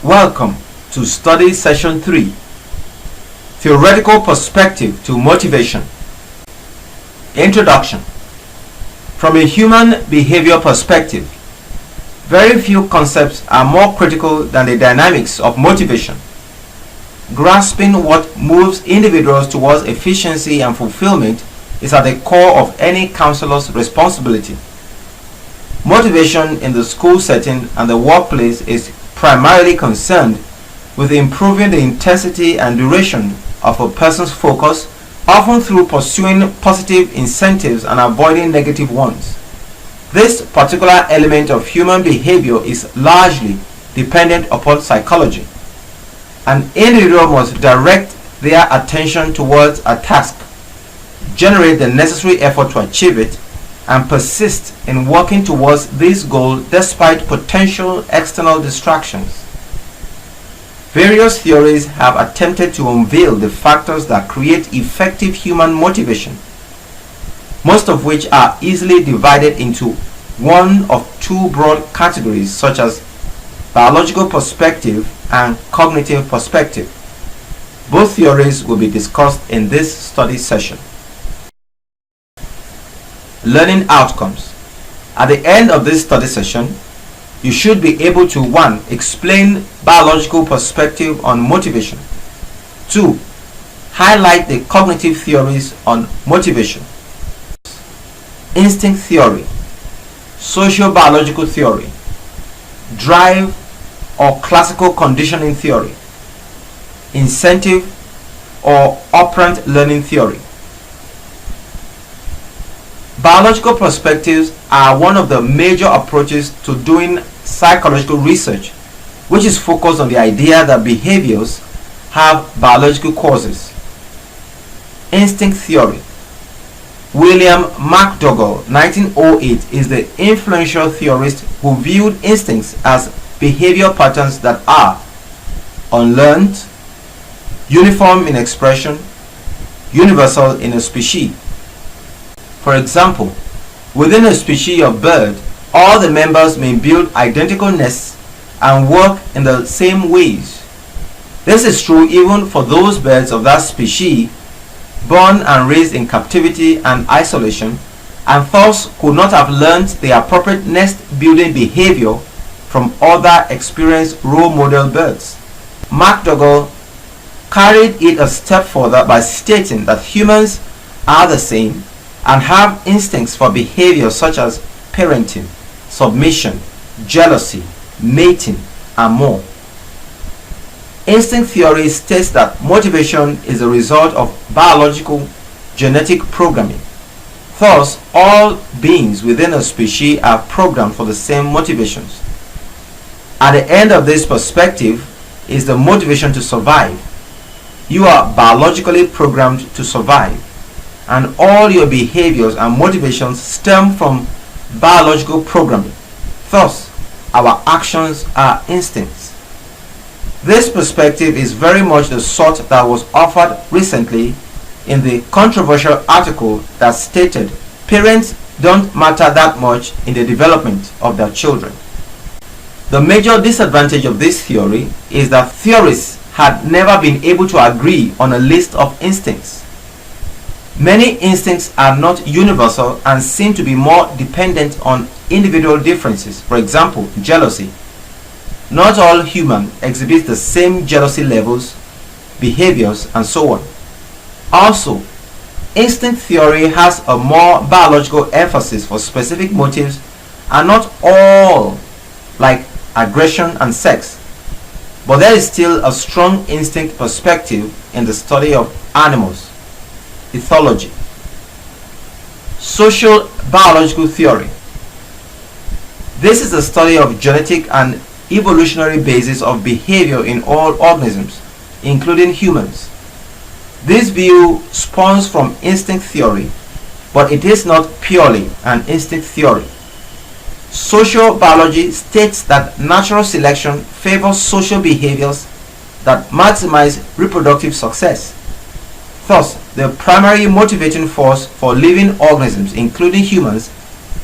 Welcome to Study Session 3, Theoretical Perspective to Motivation. Introduction. From a human behavior perspective, very few concepts are more critical than the dynamics of motivation. Grasping what moves individuals towards efficiency and fulfillment is at the core of any counselor's responsibility. Motivation in the school setting and the workplace is primarily concerned with improving the intensity and duration of a person's focus, often through pursuing positive incentives and avoiding negative ones. This particular element of human behavior is largely dependent upon psychology. An individual must direct their attention towards a task, generate the necessary effort to achieve it, and persist in working towards this goal despite potential external distractions. Various theories have attempted to unveil the factors that create effective human motivation, most of which are easily divided into one of two broad categories, such as biological perspective and cognitive perspective. Both theories will be discussed in this study session. Learning outcomes. At the end of this study session, you should be able to 1. Explain biological perspective on motivation. 2. Highlight the cognitive theories on motivation. Instinct theory, socio-biological theory, drive or classical conditioning theory, incentive or operant learning theory. Biological perspectives are one of the major approaches to doing psychological research, which is focused on the idea that behaviors have biological causes. Instinct theory. William McDougall, 1908, is the influential theorist who viewed instincts as behavior patterns that are unlearned, uniform in expression, universal in a species. For example, within a species of bird, all the members may build identical nests and work in the same ways. This is true even for those birds of that species born and raised in captivity and isolation, and thus could not have learned the appropriate nest building behavior from other experienced role model birds. McDougall carried it a step further by stating that humans are the same and have instincts for behavior such as parenting, submission, jealousy, mating, and more. Instinct theory states that motivation is a result of biological genetic programming. Thus, all beings within a species are programmed for the same motivations. At the end of this perspective is the motivation to survive. You are biologically programmed to survive, and all your behaviors and motivations stem from biological programming. Thus, our actions are instincts. This perspective is very much the sort that was offered recently in the controversial article that stated parents don't matter that much in the development of their children. The major disadvantage of this theory is that theorists had never been able to agree on a list of instincts. Many instincts are not universal and seem to be more dependent on individual differences. For example, jealousy. Not all humans exhibit the same jealousy levels, behaviors, and so on. Also, instinct theory has a more biological emphasis for specific motives, and not all, like aggression and sex. But there is still a strong instinct perspective in the study of animals. Ethology. Social biological theory. This is the study of genetic and evolutionary basis of behavior in all organisms, including humans. This view spawns from instinct theory, but it is not purely an instinct theory. Social biology states that natural selection favors social behaviors that maximize reproductive success. Thus, the primary motivating force for living organisms, including humans,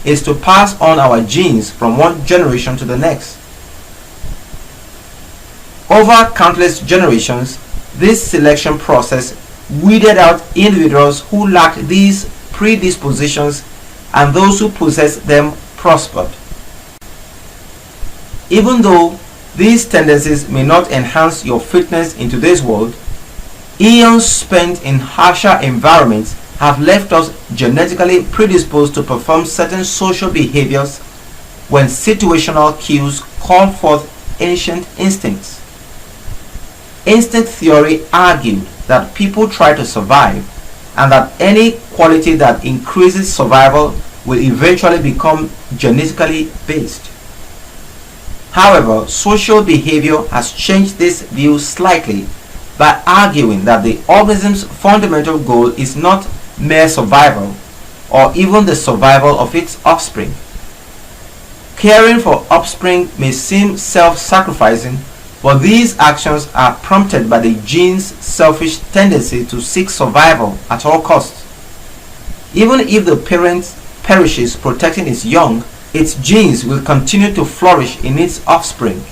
is to pass on our genes from one generation to the next. Over countless generations, this selection process weeded out individuals who lacked these predispositions, and those who possessed them prospered. Even though these tendencies may not enhance your fitness in today's world, eons spent in harsher environments have left us genetically predisposed to perform certain social behaviors when situational cues call forth ancient instincts. Instinct theory argued that people try to survive, and that any quality that increases survival will eventually become genetically based. However, social behavior has changed this view slightly by arguing that the organism's fundamental goal is not mere survival, or even the survival of its offspring. Caring for offspring may seem self-sacrificing, but these actions are prompted by the gene's selfish tendency to seek survival at all costs. Even if the parent perishes protecting its young, its genes will continue to flourish in its offspring.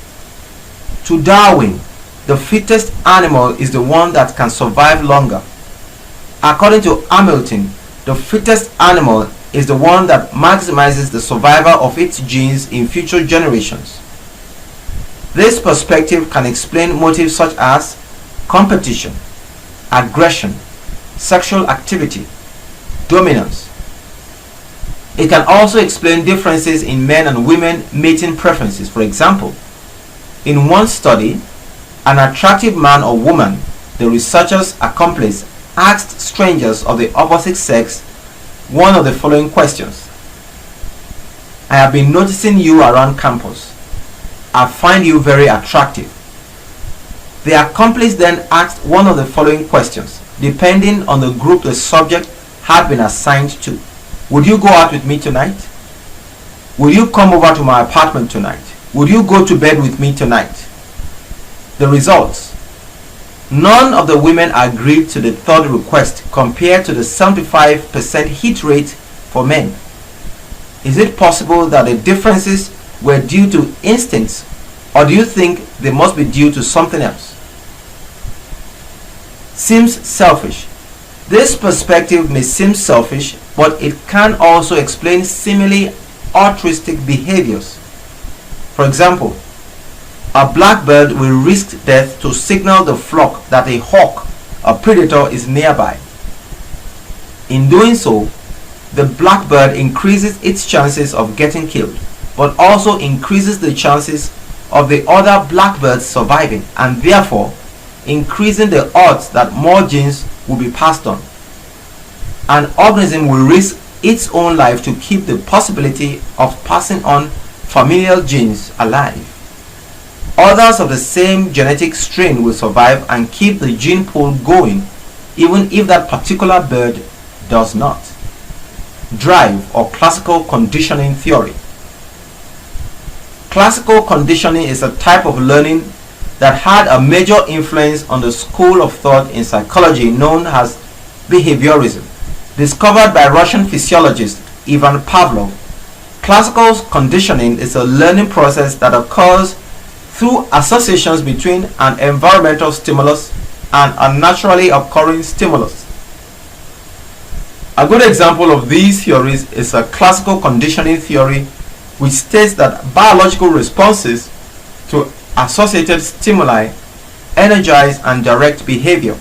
To Darwin, the fittest animal is the one that can survive longer. According to Hamilton, the fittest animal is the one that maximizes the survival of its genes in future generations. This perspective can explain motives such as competition, aggression, sexual activity, dominance. It can also explain differences in men and women mating preferences. For example, in one study, an attractive man or woman, the researchers' accomplice, asked strangers of the opposite sex one of the following questions. I have been noticing you around campus. I find you very attractive. The accomplice then asked one of the following questions, depending on the group the subject had been assigned to. Would you go out with me tonight? Will you come over to my apartment tonight? Would you go to bed with me tonight? The results. None of the women agreed to the third request compared to the 75% hit rate for men. Is it possible that the differences were due to instincts, or do you think they must be due to something else? Seems selfish. This perspective may seem selfish, but it can also explain seemingly altruistic behaviors. For example, a blackbird will risk death to signal the flock that a hawk, a predator, is nearby. In doing so, the blackbird increases its chances of getting killed, but also increases the chances of the other blackbirds surviving, and therefore increasing the odds that more genes will be passed on. An organism will risk its own life to keep the possibility of passing on familial genes alive. Others of the same genetic strain will survive and keep the gene pool going, even if that particular bird does not. Drive or classical conditioning theory. Classical conditioning is a type of learning that had a major influence on the school of thought in psychology known as behaviorism, discovered by Russian physiologist Ivan Pavlov. Classical conditioning is a learning process that occurs through associations between an environmental stimulus and a naturally occurring stimulus. A good example of these theories is a classical conditioning theory, which states that biological responses to associated stimuli energize and direct behavior.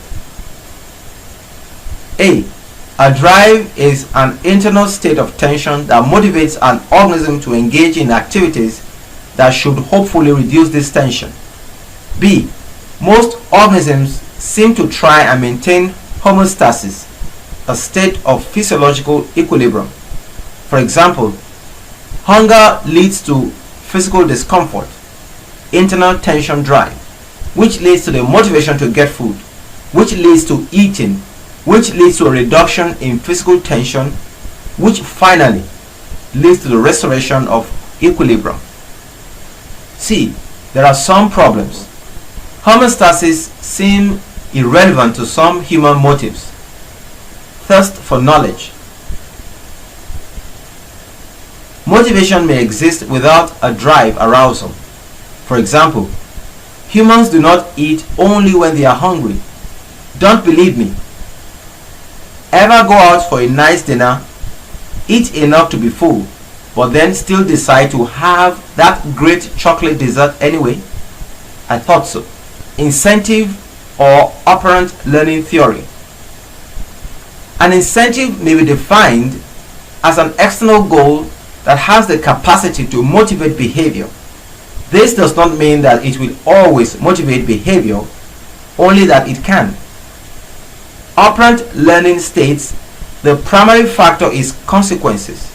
A drive is an internal state of tension that motivates an organism to engage in activities that should hopefully reduce this tension. B. Most organisms seem to try and maintain homeostasis, a state of physiological equilibrium. For example, hunger leads to physical discomfort, internal tension drive, which leads to the motivation to get food, which leads to eating, which leads to a reduction in physical tension, which finally leads to the restoration of equilibrium. C. There are some problems. Homeostasis seem irrelevant to some human motives. Thirst for knowledge. Motivation may exist without a drive arousal. For example, Humans do not eat only when they are hungry. Don't believe me? Ever go out for a nice dinner, eat enough to be full, but then still decide to have that great chocolate dessert anyway? I thought so. Incentive or operant learning theory. An incentive may be defined as an external goal that has the capacity to motivate behavior. This does not mean that it will always motivate behavior, only that it can. Operant learning states the primary factor is consequences.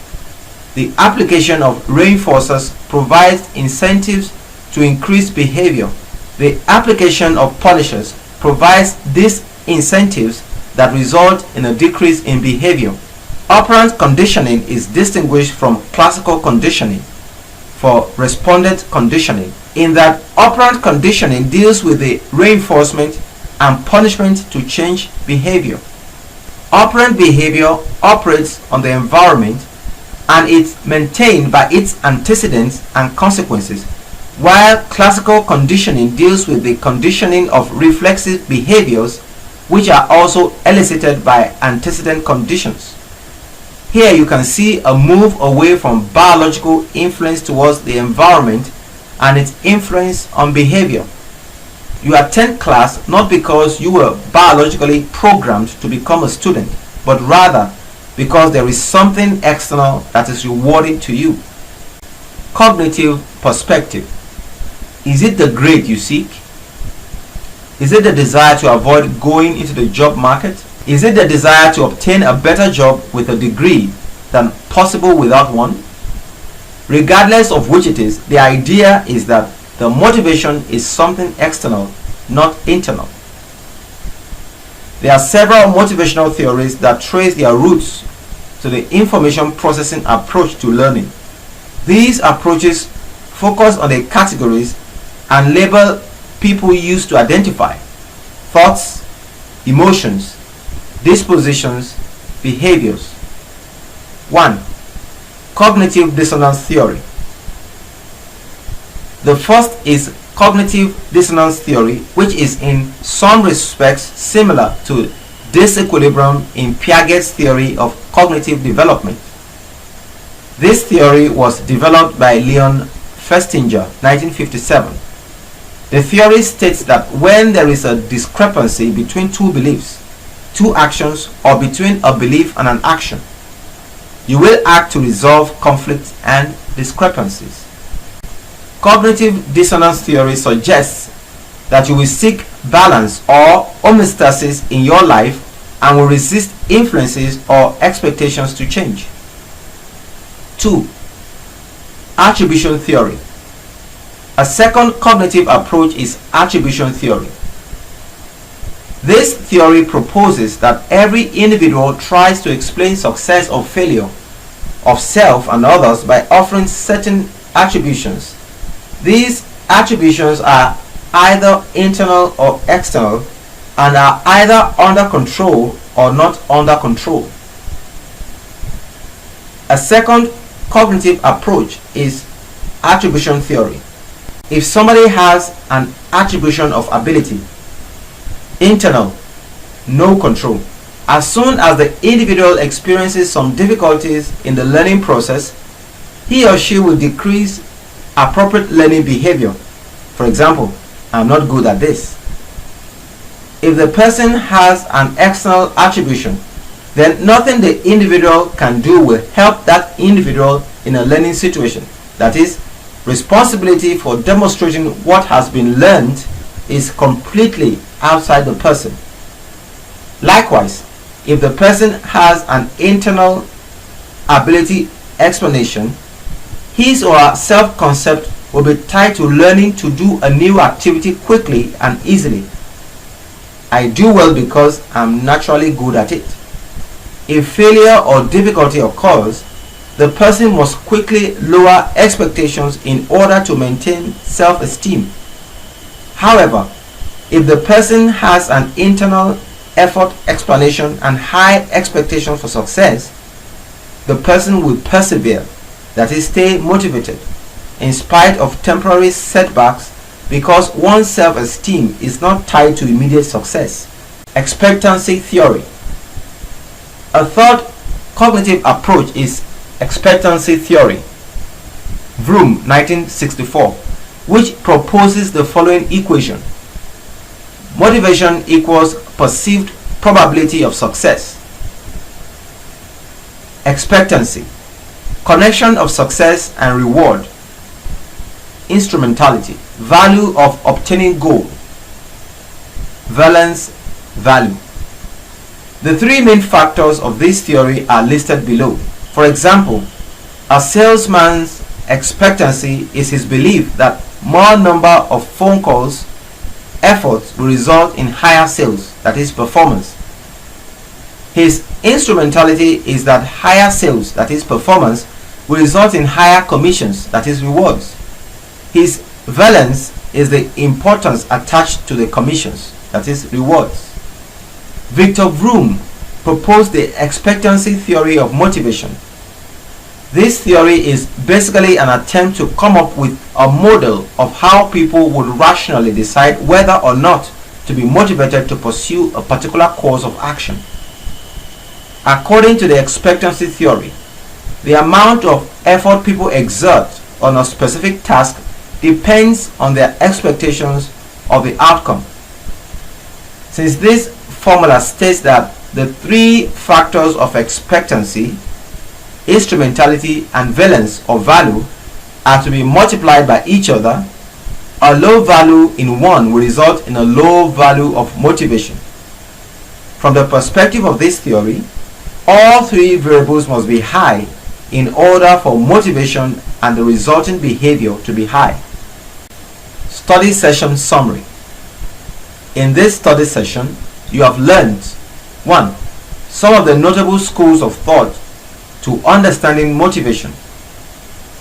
The application of reinforcers provides incentives to increase behavior. The application of punishers provides these incentives that result in a decrease in behavior. Operant conditioning is distinguished from classical conditioning for respondent conditioning in that operant conditioning deals with the reinforcement and punishment to change behavior. Operant behavior operates on the environment and is maintained by its antecedents and consequences, while classical conditioning deals with the conditioning of reflexive behaviors which are also elicited by antecedent conditions. Here you can see a move away from biological influence towards the environment and its influence on behavior. You attend class not because you were biologically programmed to become a student, but rather because there is something external that is rewarding to you. Cognitive perspective. Is it the grade you seek? Is it the desire to avoid going into the job market? Is it the desire to obtain a better job with a degree than possible without one? Regardless of which it is, the idea is that the motivation is something external, not internal. There are several motivational theories that trace their roots to the information processing approach to learning. These approaches focus on the categories and label people use to identify thoughts, emotions, dispositions, behaviors. 1. Cognitive dissonance theory. The first is cognitive dissonance theory, which is in some respects similar to disequilibrium in Piaget's theory of cognitive development. This theory was developed by Leon Festinger, 1957. The theory states that when there is a discrepancy between two beliefs, two actions, or between a belief and an action, you will act to resolve conflicts and discrepancies. Cognitive dissonance theory suggests that you will seek balance or homeostasis in your life and will resist influences or expectations to change. 2. Attribution theory. A second cognitive approach is attribution theory. This theory proposes that every individual tries to explain success or failure of self and others by offering certain attributions. These attributions are either internal or external and are either under control or not under control. A second cognitive approach is attribution theory. If somebody has an attribution of ability, internal, no control, as soon as the individual experiences some difficulties in the learning process, he or she will decrease appropriate learning behavior. For example, I'm not good at this. If the person has an external attribution, then nothing the individual can do will help that individual in a learning situation. That is, responsibility for demonstrating what has been learned is completely outside the person. Likewise, if the person has an internal ability explanation, his or her self-concept will be tied to learning to do a new activity quickly and easily. I do well because I'm naturally good at it. If failure or difficulty occurs, the person must quickly lower expectations in order to maintain self-esteem. However, if the person has an internal effort explanation and high expectation for success, the person will persevere, that is, stay motivated, in spite of temporary setbacks because one's self-esteem is not tied to immediate success. Expectancy theory. A third cognitive approach is expectancy theory, Vroom 1964, which proposes the following equation: motivation equals perceived probability of success. Expectancy, connection of success and reward. Instrumentality, value of obtaining goal. Valence, value. The three main factors of this theory are listed below. For example, a salesman's expectancy is his belief that more number of phone calls, efforts will result in higher sales, that is performance. His instrumentality is that higher sales, that is performance, will result in higher commissions, that is rewards. His valence is the importance attached to the commissions, that is rewards. Victor Vroom proposed the expectancy theory of motivation. This theory is basically an attempt to come up with a model of how people would rationally decide whether or not to be motivated to pursue a particular course of action. According to the expectancy theory, the amount of effort people exert on a specific task depends on their expectations of the outcome. Since this formula states that the three factors of expectancy, instrumentality and valence or value, are to be multiplied by each other, a low value in one will result in a low value of motivation. From the perspective of this theory, all three variables must be high in order for motivation and the resulting behavior to be high. Study session summary. In this study session, you have learned 1. Some of the notable schools of thought to understanding motivation.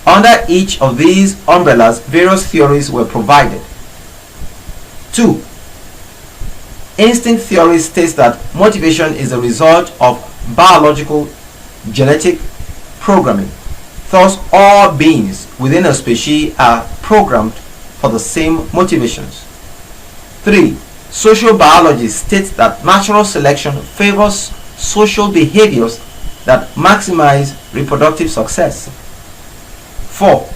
Under each of these umbrellas, various theories were provided. 2. Instinct theory states that motivation is a result of biological genetic programming. Thus, all beings within a species are programmed for the same motivations. 3. Social biology states that natural selection favors social behaviors that maximize reproductive success. 4.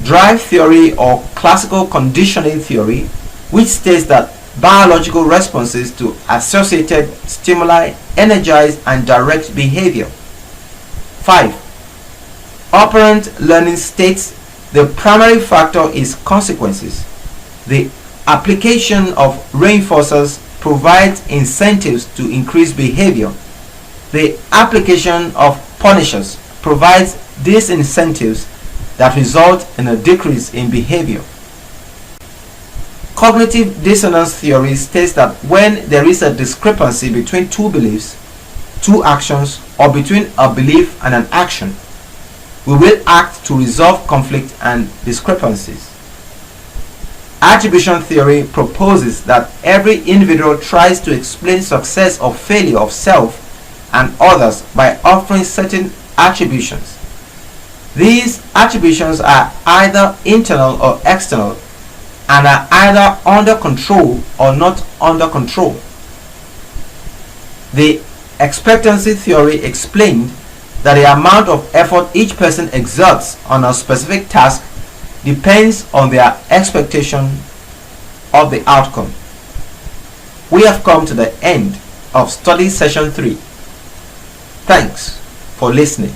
Drive theory or classical conditioning theory, which states that biological responses to associated stimuli energize and direct behavior. 5. Operant learning states the primary factor is consequences. The application of reinforcers provides incentives to increase behavior. The application of punishers provides disincentives that result in a decrease in behavior. Cognitive dissonance theory states that when there is a discrepancy between two beliefs, two actions, or between a belief and an action, we will act to resolve conflict and discrepancies. Attribution theory proposes that every individual tries to explain success or failure of self and others by offering certain attributions. These attributions are either internal or external and are either under control or not under control. The expectancy theory explained that the amount of effort each person exerts on a specific task depends on their expectation of the outcome. We have come to the end of study session 3. Thanks for listening.